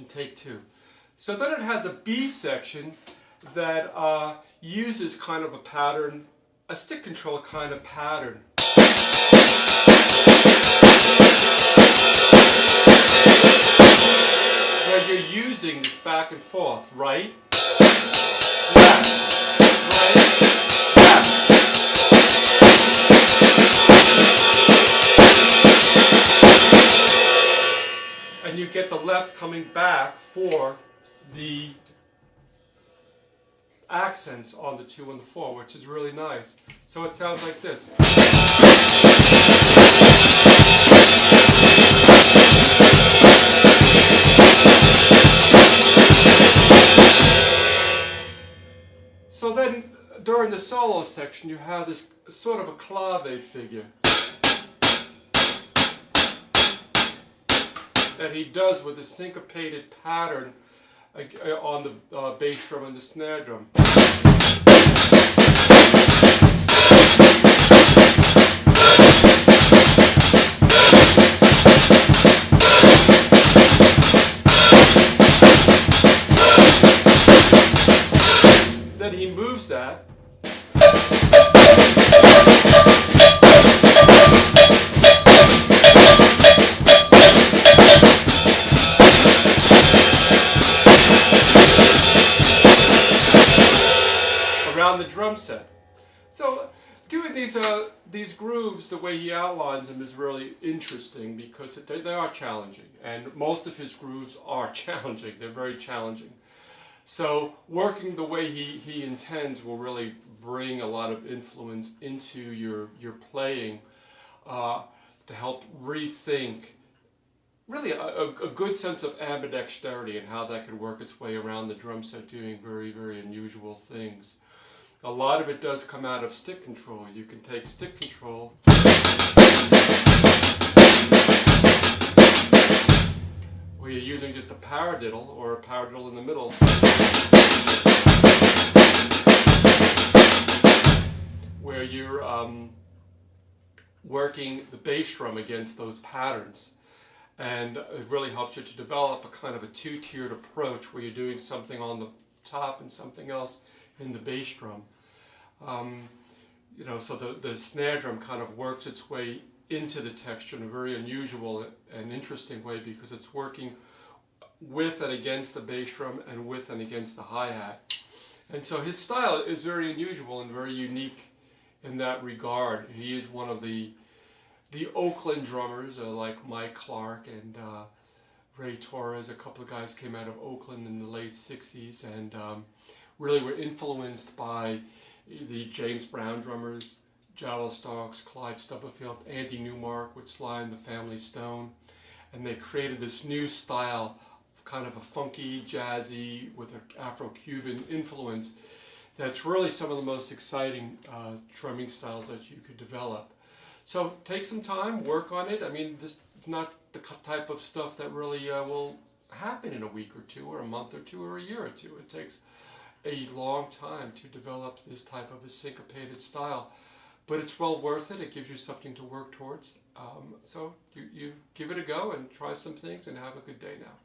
Take two. So then it has a B section that uses kind of a pattern, a stick control kind of pattern. Where you're using this back and forth, right? Left, right, left. And you get the left coming back for the accents on the 2 and the 4, which is really nice. So it sounds like this. So then during the solo section you have this sort of a clave figure that he does with a syncopated pattern on the bass drum and the snare drum. Then he moves that. Around the drum set. So doing these grooves the way he outlines them is really interesting because they are challenging, and most of his grooves are challenging. They're very challenging. So working the way he intends will really bring a lot of influence into your playing to help rethink really a good sense of ambidexterity and how that could work its way around the drum set doing very, very unusual things. A lot of it does come out of stick control. You can take stick control where you're using just a paradiddle or a paradiddle in the middle, where you're working the bass drum against those patterns. And it really helps you to develop a kind of a two-tiered approach where you're doing something on the top and something else in the bass drum. So the snare drum kind of works its way into the texture in a very unusual and interesting way because it's working with and against the bass drum and with and against the hi-hat. And so his style is very unusual and very unique in that regard. He is one of the Oakland drummers like Mike Clark and Ray Torres. A couple of guys came out of Oakland in the late 60s and really were influenced by the James Brown drummers, Jowell Starks, Clyde Stubblefield, Andy Newmark with Sly and the Family Stone, and they created this new style, kind of a funky, jazzy, with an Afro-Cuban influence that's really some of the most exciting drumming styles that you could develop. So take some time, work on it. I mean, this is not the type of stuff that really will happen in a week or two, or a month or two, or a year or two. It takes a long time to develop this type of a syncopated style, but it's well worth it. It gives you something to work towards. So you give it a go and try some things and have a good day now.